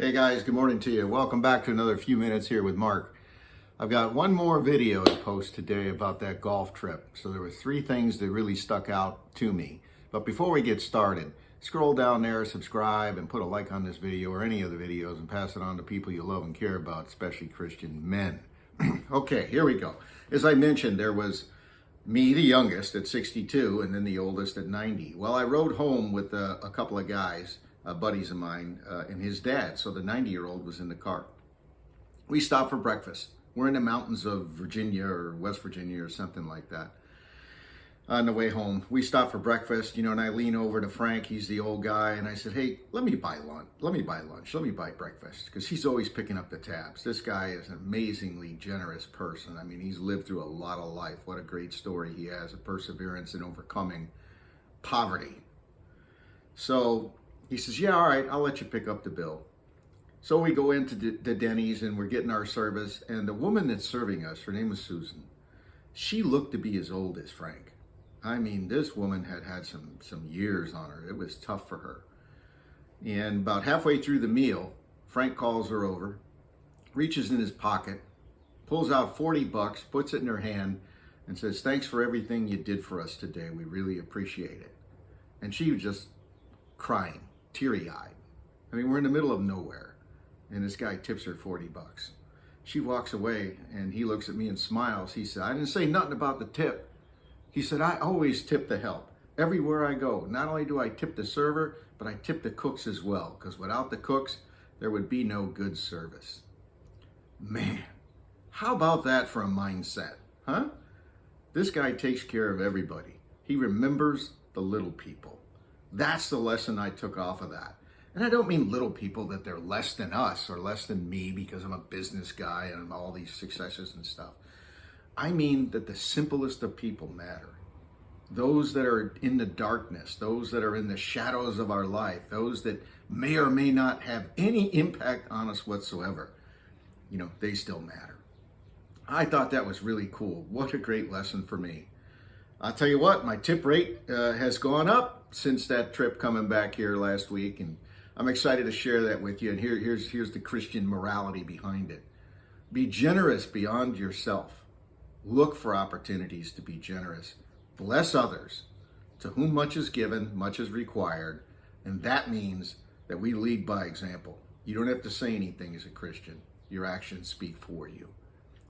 Hey guys, good morning to you. Welcome back to another few minutes here with Mark. I've got one more video to post today about that golf trip. So there were three things that really stuck out to me. But before we get started, scroll down there, subscribe, and put a like on this video or any of the videos and pass it on to people you love and care about, especially Christian men. Okay, here we go. As I mentioned, there was me, the youngest, at 62, and then the oldest at 90. Well, I rode home with a couple of guys, buddies of mine, and his dad. So the 90-year-old was in the car. We stopped for breakfast. We're in the mountains of Virginia or West Virginia or something like that. On the way home, we stopped for breakfast, and I lean over to Frank. He's the old guy, and I said, "Hey, let me buy lunch. Let me buy breakfast," because he's always picking up the tabs. This guy is an amazingly generous person. I mean, he's lived through a lot of life. What a great story he has of perseverance in overcoming poverty. So he says, "Yeah, all right, I'll let you pick up the bill." So we go into the Denny's and we're getting our service. And the woman that's serving us, her name was Susan. She looked to be as old as Frank. I mean, this woman had some years on her. It was tough for her. And about halfway through the meal, Frank calls her over, reaches in his pocket, pulls out $40, puts it in her hand, and says, "Thanks for everything you did for us today. We really appreciate it." And she was just crying, teary-eyed. I mean, we're in the middle of nowhere, and this guy tips her $40. She walks away, and he looks at me and smiles. He said, "I didn't say nothing about the tip." He said, "I always tip the help. Everywhere I go, not only do I tip the server, but I tip the cooks as well, because without the cooks, there would be no good service." Man, how about that for a mindset, huh? This guy takes care of everybody. He remembers the little people. That's the lesson I took off of that. And I don't mean little people that they're less than us or less than me because I'm a business guy and all these successes and stuff. I mean that the simplest of people matter. Those that are in the darkness, those that are in the shadows of our life, those that may or may not have any impact on us whatsoever, they still matter. I thought that was really cool. What a great lesson for me. I'll tell you what, my tip rate has gone up since that trip coming back here last week, and I'm excited to share that with you. And here's the Christian morality behind it. Be generous beyond yourself. Look for opportunities to be generous. Bless others. To whom much is given, much is required, and that means that we lead by example. You don't have to say anything as a Christian. Your actions speak for you.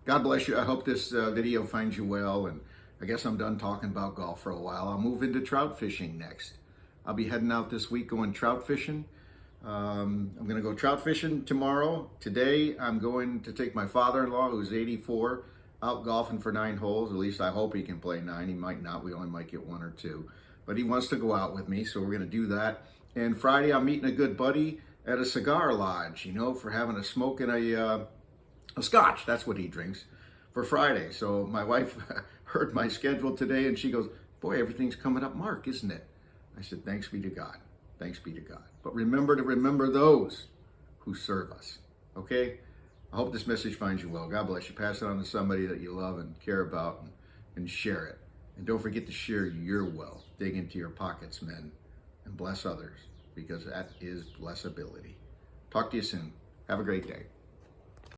God bless you. I hope this video finds you well, and I guess I'm done talking about golf for a while. I'll move into trout fishing next. I'll be heading out this week going trout fishing. I'm going to go trout fishing tomorrow. Today, I'm going to take my father-in-law, who's 84, out golfing for 9 holes. At least I hope he can play 9. He might not. We only might get 1 or 2. But he wants to go out with me, so we're going to do that. And Friday, I'm meeting a good buddy at a cigar lodge, for having a smoke and a scotch. That's what he drinks for Friday. So my wife heard my schedule today, and she goes, "Boy, everything's coming up, Mark, isn't it?" I said, "Thanks be to God. Thanks be to God." But remember to remember those who serve us, okay? I hope this message finds you well. God bless you. Pass it on to somebody that you love and care about, and share it. And don't forget to share your wealth. Dig into your pockets, men, and bless others, because that is blessability. Talk to you soon. Have a great day.